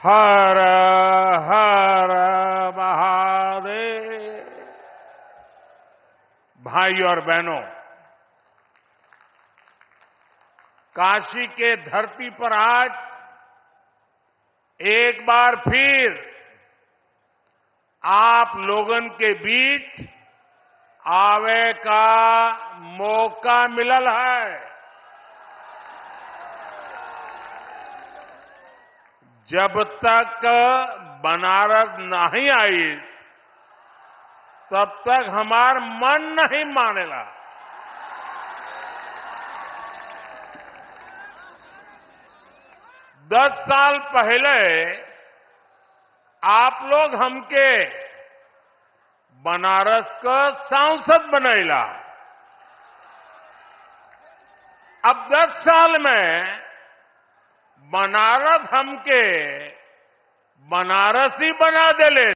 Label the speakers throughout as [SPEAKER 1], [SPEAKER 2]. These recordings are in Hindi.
[SPEAKER 1] हर हर महादेव। भाई और बहनों, काशी के धरती पर आज एक बार फिर आप लोगन के बीच आवे का मौका मिलल है। जब तक बनारस नहीं आई तब तक हमार मन नहीं मानेला। दस साल पहले आप लोग हमके बनारस का सांसद बनैला। अब 10 साल में बनारस हमके बनारसी बना देले।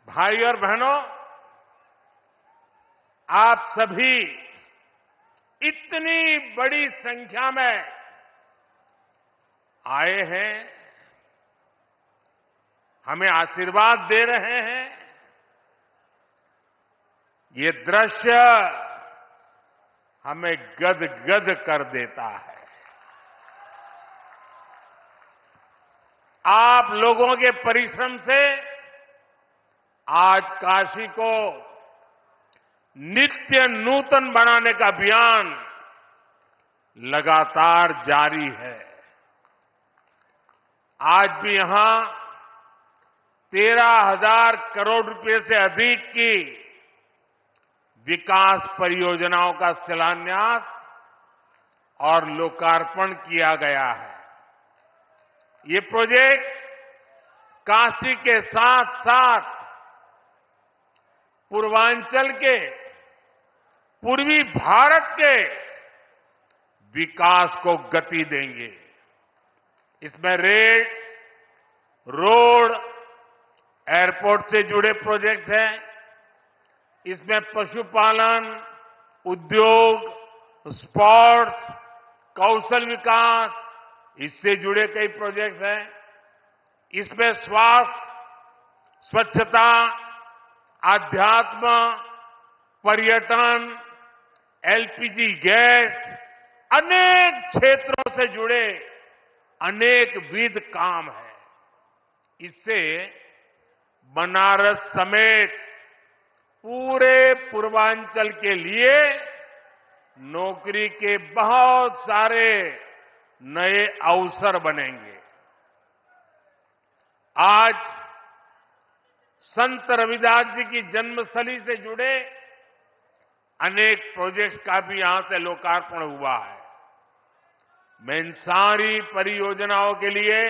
[SPEAKER 1] भाई और बहनों, आप सभी इतनी बड़ी संख्या में आए हैं, हमें आशीर्वाद दे रहे हैं। ये दृश्य हमें गदगद कर देता है। आप लोगों के परिश्रम से आज काशी को नित्य नूतन बनाने का अभियान लगातार जारी है। आज भी यहां 13,000 करोड़ रुपए से अधिक की विकास परियोजनाओं का शिलान्यास और लोकार्पण किया गया है। ये प्रोजेक्ट काशी के साथ साथ पूर्वांचल के, पूर्वी भारत के विकास को गति देंगे। इसमें रेल, रोड, एयरपोर्ट से जुड़े प्रोजेक्ट्स हैं। इसमें पशुपालन, उद्योग, स्पोर्ट्स, कौशल विकास, इससे जुड़े कई प्रोजेक्ट्स हैं। इसमें स्वास्थ्य, स्वच्छता, आध्यात्म, पर्यटन, एलपीजी गैस, अनेक क्षेत्रों से जुड़े अनेक विध काम है। इससे बनारस समेत पूरे पूर्वांचल के लिए नौकरी के बहुत सारे नए अवसर बनेंगे। आज संत रविदास जी की जन्मस्थली से जुड़े अनेक प्रोजेक्ट्स का भी यहां से लोकार्पण हुआ है। मैं इन सारी परियोजनाओं के लिए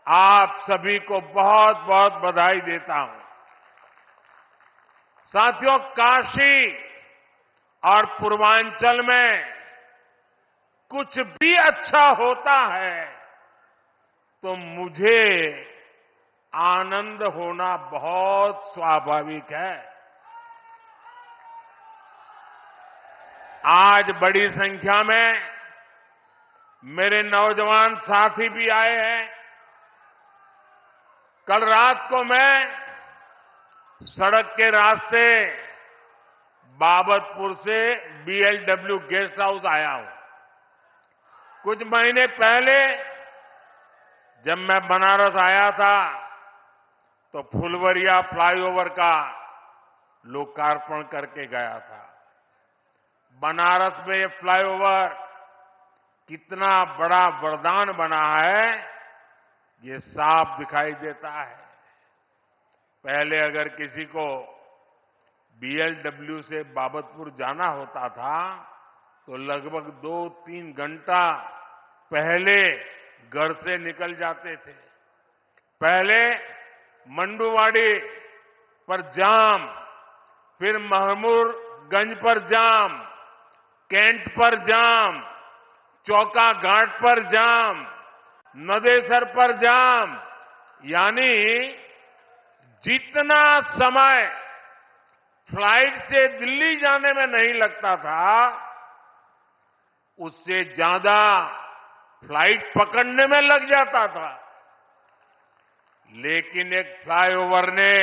[SPEAKER 1] आप सभी को बहुत बहुत बधाई देता हूं। साथियों, काशी और पूर्वांचल में कुछ भी अच्छा होता है तो मुझे आनंद होना बहुत स्वाभाविक है। आज बड़ी संख्या में मेरे नौजवान साथी भी आए हैं। कल रात को मैं सड़क के रास्ते बाबतपुर से बीएलडब्ल्यू गेस्ट हाउस आया हूं। कुछ महीने पहले जब मैं बनारस आया था तो फुलवरिया फ्लाईओवर का लोकार्पण करके गया था। बनारस में ये फ्लाईओवर कितना बड़ा वरदान बना है, ये साफ दिखाई देता है। पहले अगर किसी को बीएलडब्ल्यू से बाबतपुर जाना होता था तो लगभग 2-3 घंटा पहले घर से निकल जाते थे। पहले मंडुवाड़ी पर जाम, फिर महमूदगंज पर जाम, कैंट पर जाम, चौका घाट पर जाम, नदेसर पर जाम, यानी जितना समय फ्लाइट से दिल्ली जाने में नहीं लगता था, उससे ज्यादा फ्लाइट पकड़ने में लग जाता था। लेकिन एक फ्लाईओवर ने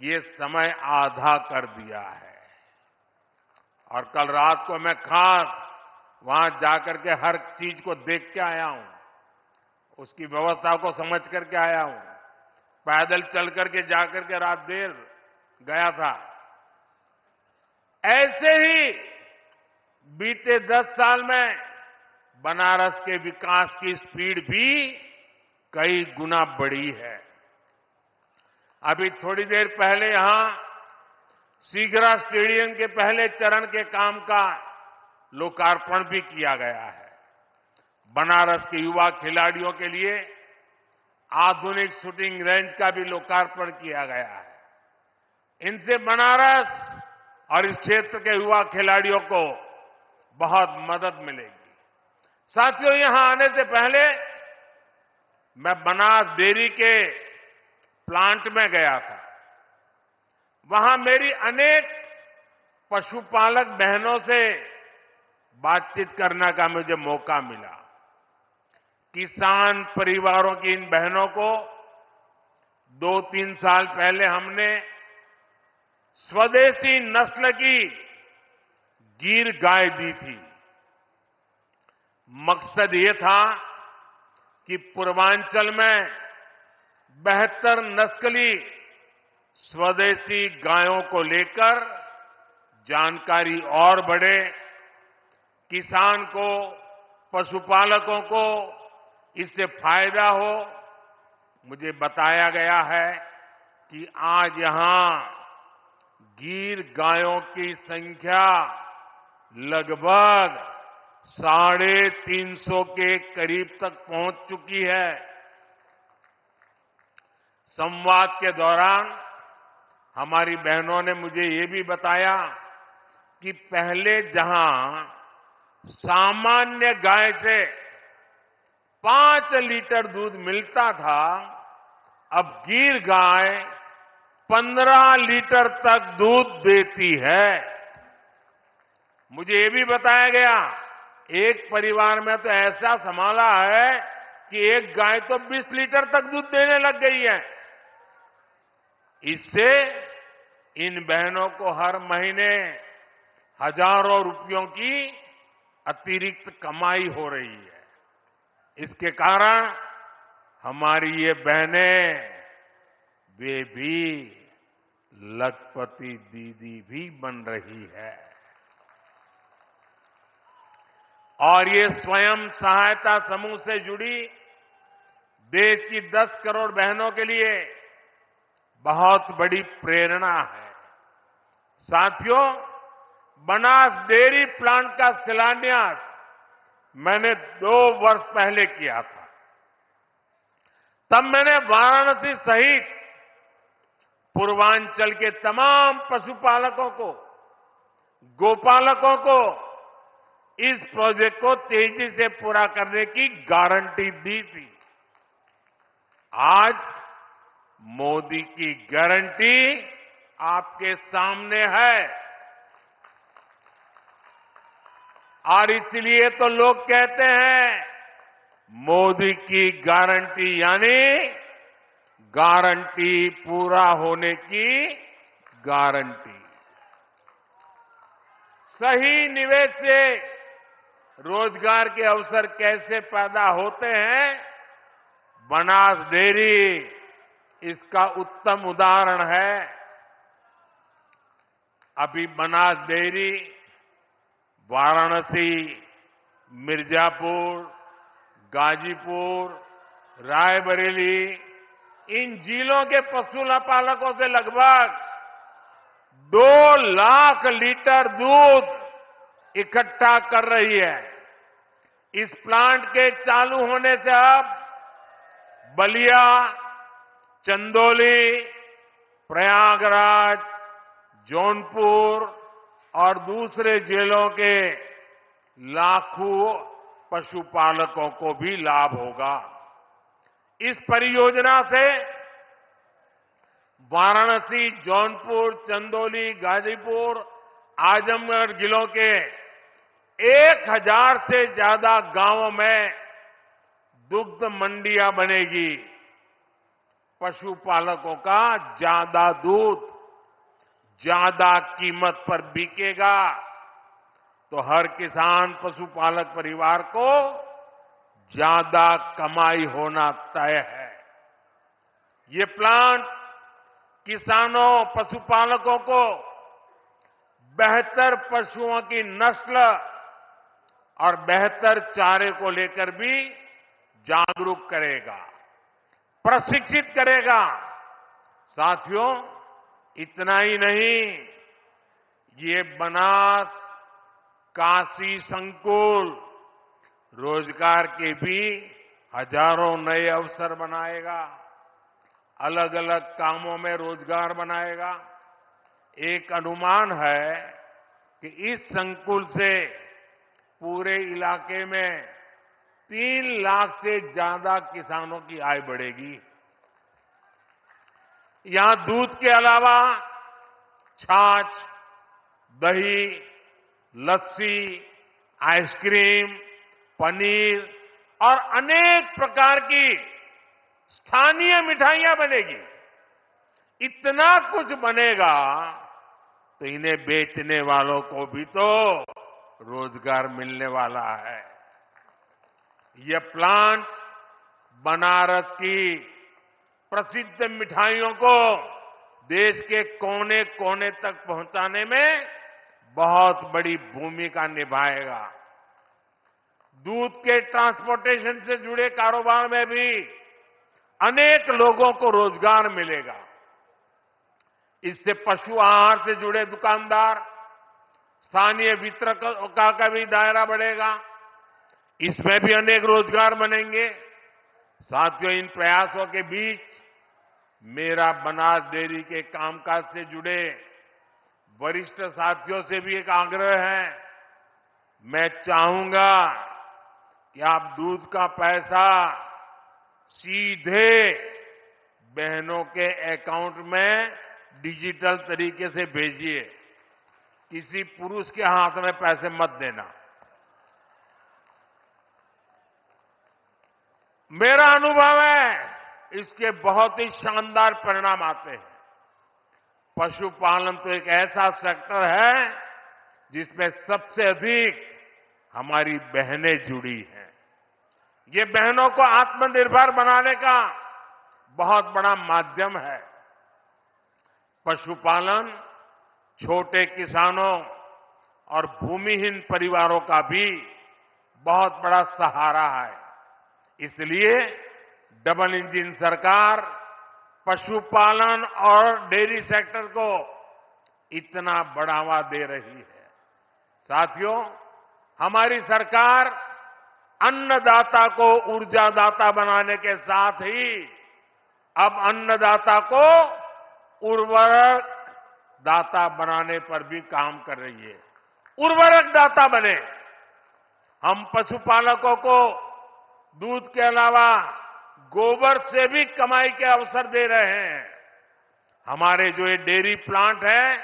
[SPEAKER 1] ये समय आधा कर दिया है। और कल रात को मैं खास वहां जाकर के हर चीज को देख के आया हूं, उसकी व्यवस्था को समझ करके आया हूं। पैदल चल करके जाकर के रात देर गया था। ऐसे ही बीते 10 साल में बनारस के विकास की स्पीड भी कई गुना बढ़ी है। अभी थोड़ी देर पहले यहां सीगरा स्टेडियम के पहले चरण के काम का लोकार्पण भी किया गया है। बनारस के युवा खिलाड़ियों के लिए आधुनिक शूटिंग रेंज का भी लोकार्पण किया गया है। इनसे बनारस और इस क्षेत्र के युवा खिलाड़ियों को बहुत मदद मिलेगी। साथियों, यहां आने से पहले मैं बनास डेयरी के प्लांट में गया था। वहां मेरी अनेक पशुपालक बहनों से बातचीत करने का मुझे मौका मिला। किसान परिवारों की इन बहनों को 2-3 साल पहले हमने स्वदेशी नस्ल की गिर गाय दी थी। मकसद ये था कि पूर्वांचल में बेहतर नस्ली स्वदेशी गायों को लेकर जानकारी और बढ़े, किसान को, पशुपालकों को इससे फायदा हो। मुझे बताया गया है कि आज यहां गिर गायों की संख्या लगभग 350 के करीब तक पहुंच चुकी है। संवाद के दौरान हमारी बहनों ने मुझे ये भी बताया कि पहले जहां सामान्य गाय से 5 लीटर दूध मिलता था, अब गिर गाय 15 लीटर तक दूध देती है। मुझे ये भी बताया गया, एक परिवार में तो ऐसा संभाला है कि एक गाय तो 20 लीटर तक दूध देने लग गई है। इससे इन बहनों को हर महीने हजारों रुपयों की अतिरिक्त कमाई हो रही है। इसके कारण हमारी ये बहनें, वे भी लखपति दीदी भी बन रही है। और ये स्वयं सहायता समूह से जुड़ी देश की 10 करोड़ बहनों के लिए बहुत बड़ी प्रेरणा है। साथियों, बनास डेयरी प्लांट का शिलान्यास मैंने 2 वर्ष पहले किया था। तब मैंने वाराणसी सहित पूर्वांचल के तमाम पशुपालकों को, गोपालकों को इस प्रोजेक्ट को तेजी से पूरा करने की गारंटी दी थी। आज मोदी की गारंटी आपके सामने है। और इसलिए तो लोग कहते हैं, मोदी की गारंटी यानी गारंटी पूरा होने की गारंटी। सही निवेश से रोजगार के अवसर कैसे पैदा होते हैं, बनास डेयरी इसका उत्तम उदाहरण है। अभी बनास डेयरी वाराणसी, मिर्जापुर, गाजीपुर, रायबरेली, इन जिलों के पशुपालकों से लगभग 2 लाख लीटर दूध इकट्ठा कर रही है। इस प्लांट के चालू होने से अब बलिया, चंदौली, प्रयागराज, जौनपुर और दूसरे जिलों के लाखों पशुपालकों को भी लाभ होगा। इस परियोजना से वाराणसी, जौनपुर, चंदौली, गाजीपुर, आजमगढ़ जिलों के 1000 से ज्यादा गांवों में दुग्ध मंडियां बनेगी। पशुपालकों का ज्यादा दूध ज्यादा कीमत पर बिकेगा तो हर किसान पशुपालक परिवार को ज्यादा कमाई होना तय है। ये प्लांट किसानों पशुपालकों को बेहतर पशुओं की नस्ल और बेहतर चारे को लेकर भी जागरूक करेगा, प्रशिक्षित करेगा। साथियों, इतना ही नहीं, ये बनास काशी संकुल रोजगार के भी हजारों नए अवसर बनाएगा, अलग अलग कामों में रोजगार बनाएगा। एक अनुमान है कि इस संकुल से पूरे इलाके में 3 लाख से ज्यादा किसानों की आय बढ़ेगी। यहां दूध के अलावा छाछ, दही, लस्सी, आइसक्रीम, पनीर और अनेक प्रकार की स्थानीय मिठाइयां बनेगी। इतना कुछ बनेगा तो इन्हें बेचने वालों को भी तो रोजगार मिलने वाला है। यह प्लांट बनारस की प्रसिद्ध मिठाइयों को देश के कोने कोने तक पहुंचाने में बहुत बड़ी भूमिका निभाएगा। दूध के ट्रांसपोर्टेशन से जुड़े कारोबार में भी अनेक लोगों को रोजगार मिलेगा। इससे पशु आहार से जुड़े दुकानदार, स्थानीय वितरकों का भी दायरा बढ़ेगा। इसमें भी अनेक रोजगार बनेंगे। साथियों, इन प्रयासों के बीच मेरा बनास डेयरी के कामकाज से जुड़े वरिष्ठ साथियों से भी एक आग्रह है। मैं चाहूंगा कि आप दूध का पैसा सीधे बहनों के अकाउंट में डिजिटल तरीके से भेजिए। किसी पुरुष के हाथ में पैसे मत देना। मेरा अनुभव है, इसके बहुत ही शानदार परिणाम आते हैं। पशुपालन तो एक ऐसा सेक्टर है जिसमें सबसे अधिक हमारी बहनें जुड़ी हैं। ये बहनों को आत्मनिर्भर बनाने का बहुत बड़ा माध्यम है। पशुपालन छोटे किसानों और भूमिहीन परिवारों का भी बहुत बड़ा सहारा है। इसलिए डबल इंजन सरकार पशुपालन और डेयरी सेक्टर को इतना बढ़ावा दे रही है। साथियों, हमारी सरकार अन्नदाता को ऊर्जादाता बनाने के साथ ही अब अन्नदाता को उर्वरक दाता बनाने पर भी काम कर रही है। उर्वरक दाता बने। हम पशुपालकों को दूध के अलावा गोबर से भी कमाई के अवसर दे रहे हैं। हमारे जो ये डेयरी प्लांट है,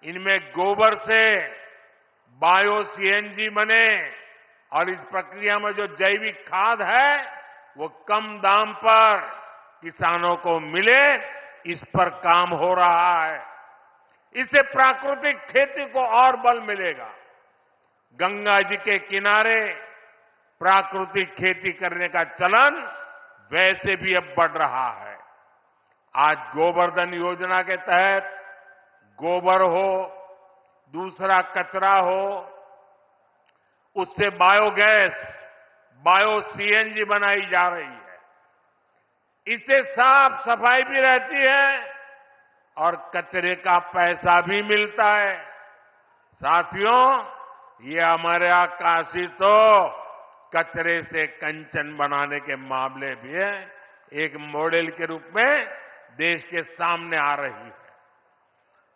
[SPEAKER 1] इनमें गोबर से बायो सीएनजी बने और इस प्रक्रिया में जो जैविक खाद है वो कम दाम पर किसानों को मिले, इस पर काम हो रहा है। इससे प्राकृतिक खेती को और बल मिलेगा। गंगा जी के किनारे प्राकृतिक खेती करने का चलन वैसे भी अब बढ़ रहा है। आज गोवर्धन योजना के तहत गोबर हो, दूसरा कचरा हो, उससे बायोगैस, बायो सीएनजी बनाई जा रही है। इससे साफ सफाई भी रहती है और कचरे का पैसा भी मिलता है। साथियों, ये हमारे यहाँ काशी तो कचरे से कंचन बनाने के मामले भी है, एक मॉडल के रूप में देश के सामने आ रही है।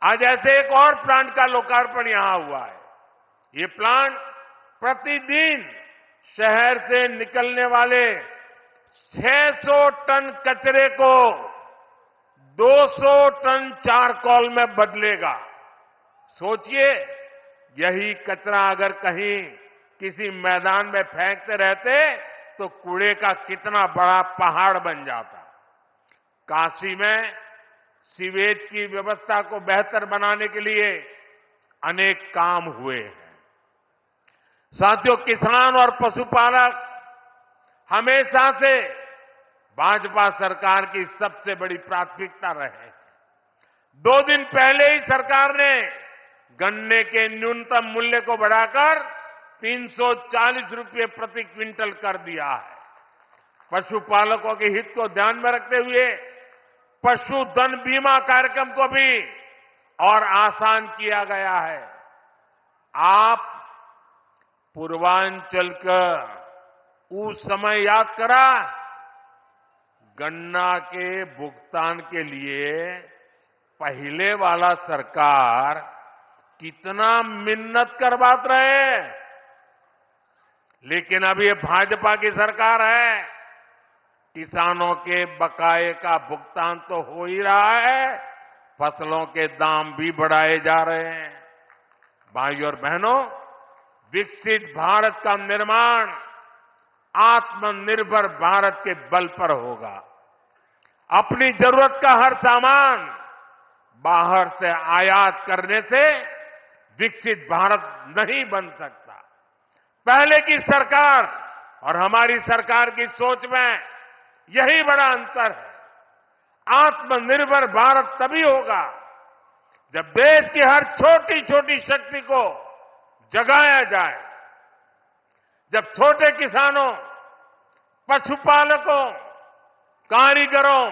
[SPEAKER 1] आज ऐसे एक और प्लांट का लोकार्पण यहां हुआ है। ये प्लांट प्रतिदिन शहर से निकलने वाले 600 टन कचरे को 200 टन चारकोल में बदलेगा। सोचिए, यही कचरा अगर कहीं किसी मैदान में फेंकते रहते तो कूड़े का कितना बड़ा पहाड़ बन जाता। काशी में सीवेज की व्यवस्था को बेहतर बनाने के लिए अनेक काम हुए हैं। साथियों, किसान और पशुपालक हमेशा से भाजपा सरकार की सबसे बड़ी प्राथमिकता रहे हैं। 2 दिन पहले ही सरकार ने गन्ने के न्यूनतम मूल्य को बढ़ाकर 340 रुपये प्रति क्विंटल कर दिया है। पशुपालकों के हित को ध्यान में रखते हुए पशुधन बीमा कार्यक्रम को भी और आसान किया गया है। आप पूर्वांचल का उस समय याद करा, गन्ना के भुगतान के लिए पहले वाला सरकार कितना मिन्नत करवाते रहे, लेकिन अब ये भाजपा की सरकार है। किसानों के बकाये का भुगतान तो हो ही रहा है, फसलों के दाम भी बढ़ाए जा रहे हैं। भाइयों और बहनों, विकसित भारत का निर्माण आत्मनिर्भर भारत के बल पर होगा। अपनी जरूरत का हर सामान बाहर से आयात करने से विकसित भारत नहीं बन सकता। पहले की सरकार और हमारी सरकार की सोच में यही बड़ा अंतर है। आत्मनिर्भर भारत तभी होगा जब देश की हर छोटी छोटी शक्ति को जगाया जाए, जब छोटे किसानों, पशुपालकों, कारीगरों,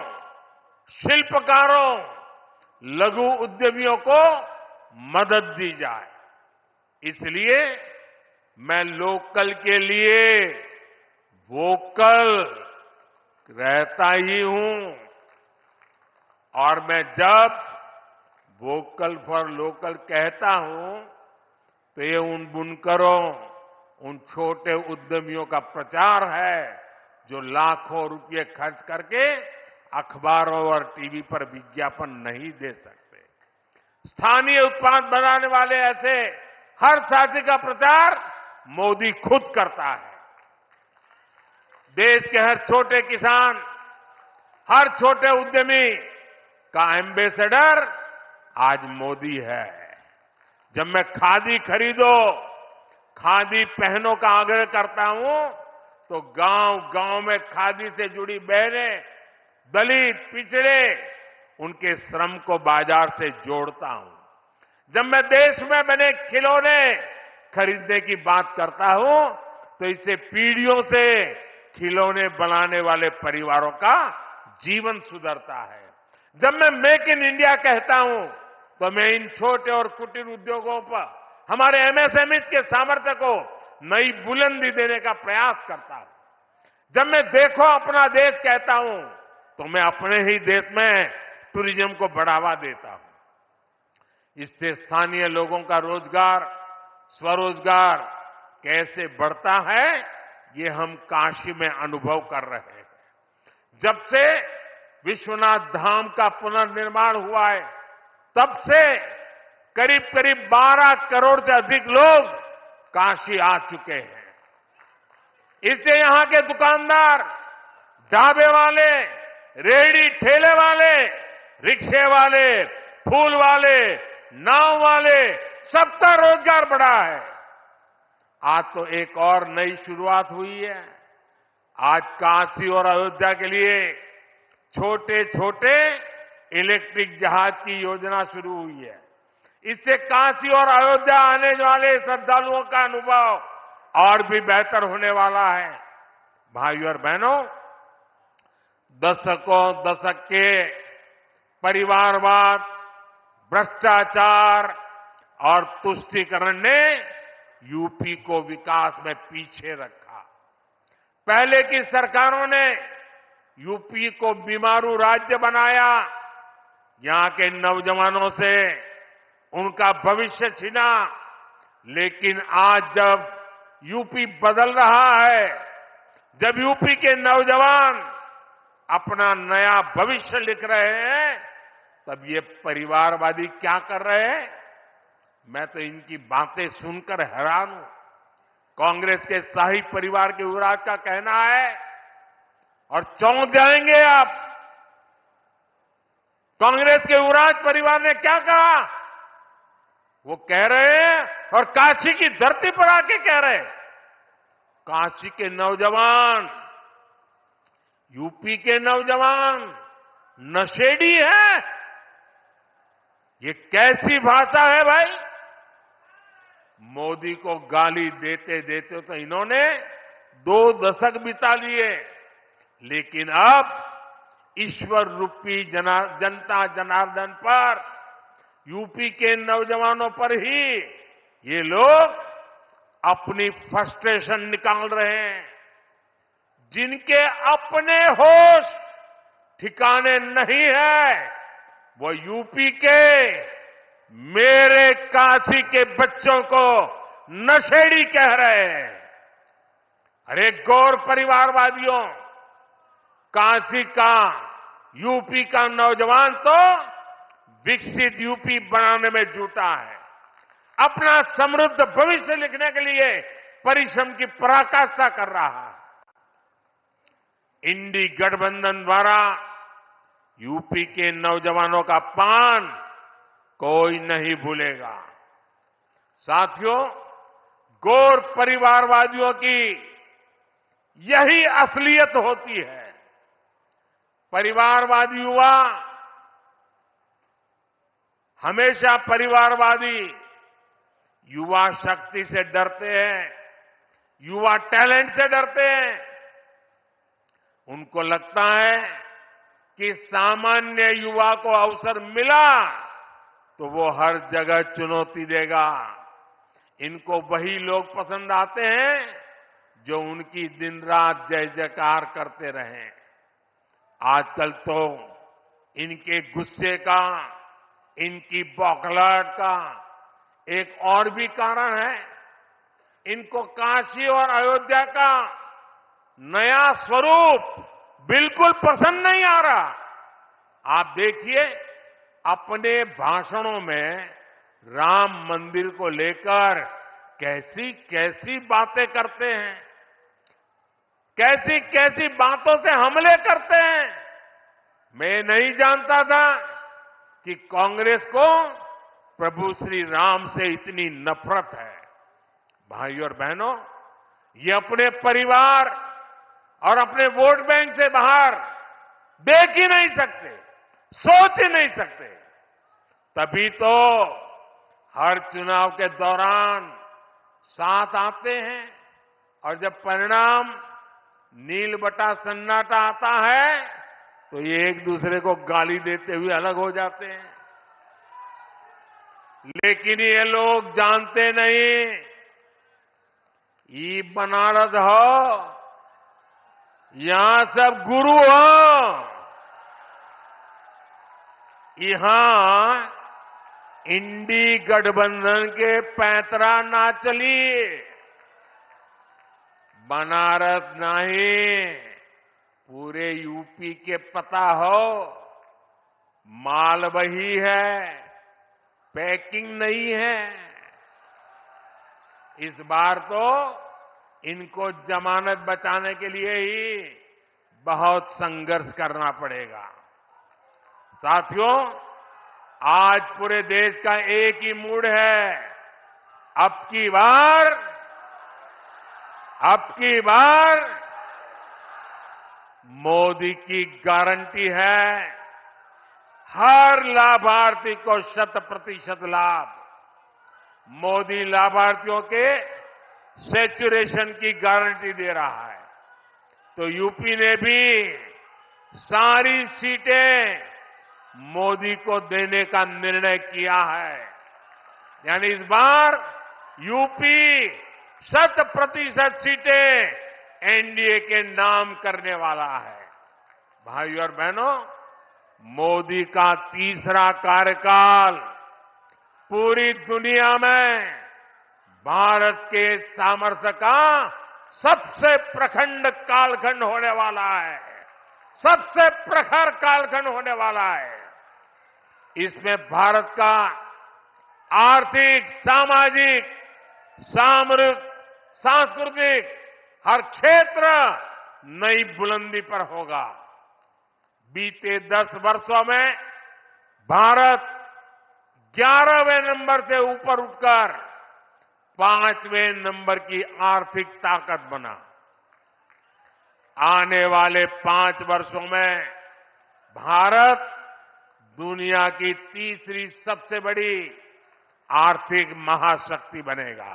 [SPEAKER 1] शिल्पकारों, लघु उद्यमियों को मदद दी जाए। इसलिए मैं लोकल के लिए वोकल रहता ही हूं, और मैं जब वोकल फॉर लोकल कहता हूं तो ये उन बुनकरों, उन छोटे उद्यमियों का प्रचार है जो लाखों रुपए खर्च करके अखबारों और टीवी पर विज्ञापन नहीं दे सकते। स्थानीय उत्पाद बनाने वाले ऐसे हर साथी का प्रचार मोदी खुद करता है। देश के हर छोटे किसान, हर छोटे उद्यमी का एम्बेसडर आज मोदी है। जब मैं खादी खरीदो, खादी पहनो का आग्रह करता हूं तो गांव गांव में खादी से जुड़ी बहनें, दलित, पिछड़े, उनके श्रम को बाजार से जोड़ता हूं। जब मैं देश में बने खिलौने खरीदने की बात करता हूं तो इससे पीढ़ियों से खिलौने बनाने वाले परिवारों का जीवन सुधरता है। जब मैं मेक इन इंडिया कहता हूं तो मैं इन छोटे और कुटीर उद्योगों पर हमारे एमएसएमई के सामर्थ्य को नई बुलंदी देने का प्रयास करता हूं। जब मैं देखो अपना देश कहता हूं तो मैं अपने ही देश में टूरिज्म को बढ़ावा देता हूं। इससे स्थानीय लोगों का रोजगार, स्वरोजगार कैसे बढ़ता है, ये हम काशी में अनुभव कर रहे हैं। जब से विश्वनाथ धाम का पुनर्निर्माण हुआ है, तब से करीब करीब 12 करोड़ से अधिक लोग काशी आ चुके हैं। इससे यहां के दुकानदार, ढाबे वाले, रेहड़ी ठेले वाले, रिक्शे वाले, फूल वाले, नाव वाले, सबका रोजगार बढ़ा है। आज तो एक और नई शुरुआत हुई है। आज काशी और अयोध्या के लिए छोटे छोटे इलेक्ट्रिक जहाज की योजना शुरू हुई है। इससे काशी और अयोध्या आने वाले श्रद्धालुओं का अनुभव और भी बेहतर होने वाला है। भाइयों और बहनों, दशक के परिवारवाद, भ्रष्टाचार और तुष्टीकरण ने यूपी को विकास में पीछे रखा। पहले की सरकारों ने यूपी को बीमारू राज्य बनाया, यहां के नौजवानों से उनका भविष्य छीना। लेकिन आज जब यूपी बदल रहा है, जब यूपी के नौजवान अपना नया भविष्य लिख रहे हैं, तब ये परिवारवादी क्या कर रहे हैं? मैं तो इनकी बातें सुनकर हैरान हूं। कांग्रेस के शाही परिवार के युवराज का कहना है और चौंक जाएंगे आप। कांग्रेस के युवराज परिवार ने क्या कहा? वो कह रहे हैं और काशी की धरती पर आके कह रहे हैं, काशी के नौजवान, यूपी के नौजवान नशेड़ी है। ये कैसी भाषा है भाई? मोदी को गाली देते देते तो इन्होंने 2 दशक बिता लिए, लेकिन अब ईश्वर रूपी जनता जनार्दन पर, यूपी के नौजवानों पर ही ये लोग अपनी फ्रस्ट्रेशन निकाल रहे हैं। जिनके अपने होश ठिकाने नहीं है, वो यूपी के मेरे काशी के बच्चों को नशेड़ी कह रहे हैं। अरे गौर परिवारवादियों, काशी का, यूपी का नौजवान तो विकसित यूपी बनाने में जुटा है। अपना समृद्ध भविष्य लिखने के लिए परिश्रम की पराकाष्ठा कर रहा है। इंडी गठबंधन द्वारा यूपी के नौजवानों का अपमान कोई नहीं भूलेगा। साथियों, गौर परिवारवादियों की यही असलियत होती है। परिवारवादी युवा हमेशा परिवारवादी युवा शक्ति से डरते हैं, युवा टैलेंट से डरते हैं। उनको लगता है कि सामान्य युवा को अवसर मिला तो वो हर जगह चुनौती देगा। इनको वही लोग पसंद आते हैं जो उनकी दिन रात जय जयकार करते रहें। आजकल तो इनके गुस्से का, इनकी बौखलाहट का एक और भी कारण है। इनको काशी और अयोध्या का नया स्वरूप बिल्कुल पसंद नहीं आ रहा। आप देखिए, अपने भाषणों में राम मंदिर को लेकर कैसी कैसी बातें करते हैं, कैसी कैसी बातों से हमले करते हैं। मैं नहीं जानता था कि कांग्रेस को प्रभु श्री राम से इतनी नफरत है। भाई और बहनों, ये अपने परिवार और अपने वोट बैंक से बाहर देख ही नहीं सकते, सोच ही नहीं सकते। तभी तो हर चुनाव के दौरान साथ आते हैं और जब परिणाम नील बटा सन्नाटा आता है तो ये एक दूसरे को गाली देते हुए अलग हो जाते हैं। लेकिन ये लोग जानते नहीं, ये बनारस हो, यहां सब गुरु हो। यहां इंडी गठबंधन के पैंतरा ना चली। बनारस नहीं, पूरे यूपी के पता हो, माल वही है, पैकिंग नहीं है। इस बार तो इनको जमानत बचाने के लिए ही बहुत संघर्ष करना पड़ेगा। साथियों, आज पूरे देश का एक ही मूड है। अब की बार मोदी की गारंटी है, हर लाभार्थी को 100% लाभ। मोदी लाभार्थियों के सैचुरेशन की गारंटी दे रहा है। तो यूपी ने भी सारी सीटें मोदी को देने का निर्णय किया है। यानी इस बार यूपी 100% सीटें एनडीए के नाम करने वाला है। भाइयों और बहनों, मोदी का तीसरा कार्यकाल पूरी दुनिया में भारत के सामर्थ्य का सबसे प्रखंड कालखंड होने वाला है, सबसे प्रखर कालखंड होने वाला है। इसमें भारत का आर्थिक, सामाजिक, सांस्कृतिक, हर क्षेत्र नई बुलंदी पर होगा। बीते 10 वर्षों में भारत 11वें नंबर से ऊपर उठकर 5वें नंबर की आर्थिक ताकत बना। आने वाले 5 वर्षों में भारत दुनिया की तीसरी सबसे बड़ी आर्थिक महाशक्ति बनेगा।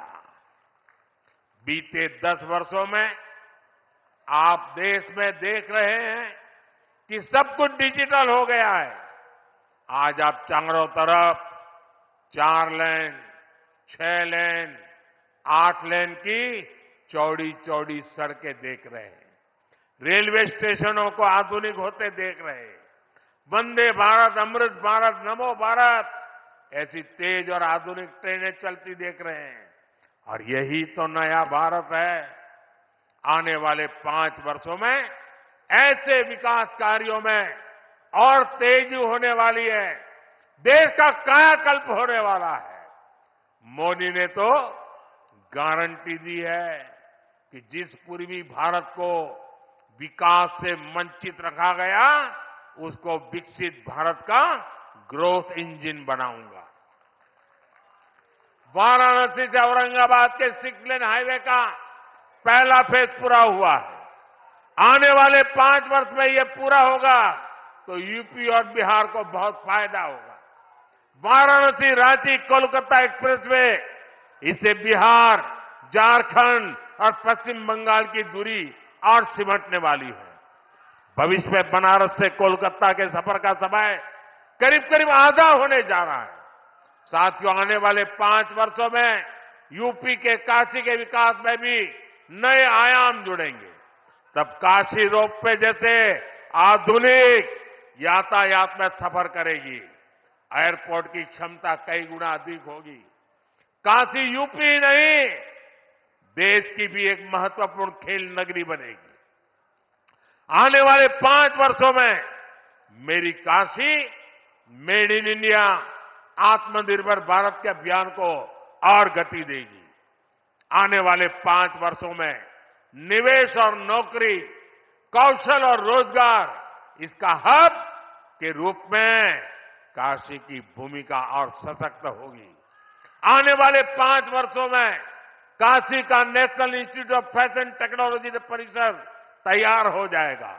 [SPEAKER 1] बीते 10 वर्षों में आप देश में देख रहे हैं कि सब कुछ डिजिटल हो गया है। आज आप चारों तरफ 4 लेन, 6 लेन, 8 लेन की चौड़ी चौड़ी सड़कें देख रहे हैं। रेलवे स्टेशनों को आधुनिक होते देख रहे हैं। वंदे भारत, अमृत भारत, नमो भारत ऐसी तेज और आधुनिक ट्रेनें चलती देख रहे हैं। और यही तो नया भारत है। आने वाले 5 वर्षों में ऐसे विकास कार्यों में और तेजी होने वाली है। देश का कायाकल्प होने वाला है। मोदी ने तो गारंटी दी है कि जिस पूर्वी भारत को विकास से वंचित रखा गया, उसको विकसित भारत का ग्रोथ इंजन बनाऊंगा। वाराणसी से औरंगाबाद के 6 लेन हाईवे का पहला फेज पूरा हुआ है। आने वाले 5 वर्ष में यह पूरा होगा तो यूपी और बिहार को बहुत फायदा होगा। वाराणसी, रांची, कोलकाता एक्सप्रेसवे, इससे बिहार, झारखंड और पश्चिम बंगाल की दूरी और सिमटने वाली है। भविष्य में बनारस से कोलकाता के सफर का समय करीब करीब आधा होने जा रहा है। साथियों, आने वाले 5 वर्षों में यूपी के काशी के विकास में भी नए आयाम जुड़ेंगे। तब काशी रोपवे जैसे आधुनिक यातायात में सफर करेगी। एयरपोर्ट की क्षमता कई गुना अधिक होगी। काशी यूपी नहीं, देश की भी एक महत्वपूर्ण खेल नगरी बनेगी। आने वाले 5 वर्षों में मेरी काशी मेड इन इंडिया, आत्मनिर्भर भारत के अभियान को और गति देगी। आने वाले 5 वर्षों में निवेश और नौकरी, कौशल और रोजगार, इसका हब के रूप में काशी की भूमिका और सशक्त होगी। आने वाले 5 वर्षों में काशी का national institute of fashion technology परिसर तैयार हो जाएगा।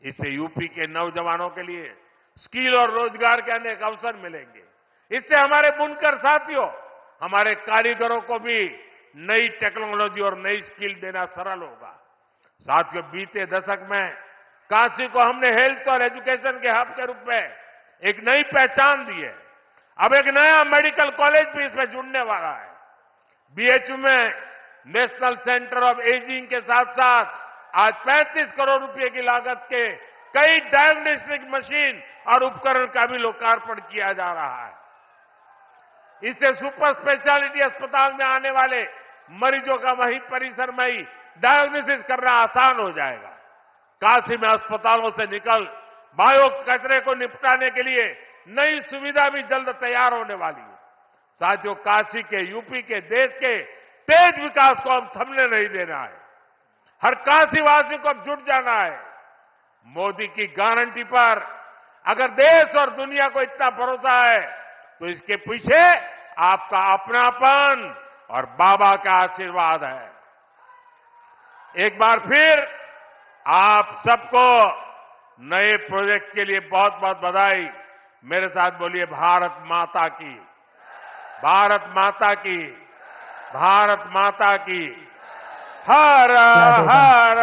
[SPEAKER 1] इससे यूपी के नौजवानों के लिए स्किल और रोजगार के अनेक अवसर मिलेंगे। इससे हमारे बुनकर साथियों, हमारे कारीगरों को भी नई टेक्नोलॉजी और नई स्किल देना सरल होगा। साथियों, बीते दशक में काशी को हमने हेल्थ और एजुकेशन के हब के रूप में एक नई पहचान दी है। अब एक नया मेडिकल कॉलेज भी इसमें जुड़ने वाला है। बीएचयू में नेशनल सेंटर ऑफ एजिंग के साथ साथ आज 35 करोड़ रुपए की लागत के कई डायग्नोस्टिक मशीन और उपकरण का भी लोकार्पण किया जा रहा है। इससे सुपर स्पेशलिटी अस्पताल में आने वाले मरीजों का वहीं परिसर में ही डायग्नोसिस करना आसान हो जाएगा। काशी में अस्पतालों से निकल बायो कचरे को निपटाने के लिए नई सुविधा भी जल्द तैयार होने वाली है। साथियों, काशी के, यूपी के, देश के तेज विकास को हम थमने नहीं देना है। हर काशीवासी को अब जुट जाना है। मोदी की गारंटी पर अगर देश और दुनिया को इतना भरोसा है तो इसके पीछे आपका अपनापन और बाबा का आशीर्वाद है। एक बार फिर आप सबको नए प्रोजेक्ट के लिए बहुत बहुत बधाई। मेरे साथ बोलिए, भारत माता की, भारत माता की, भारत माता की। हर हर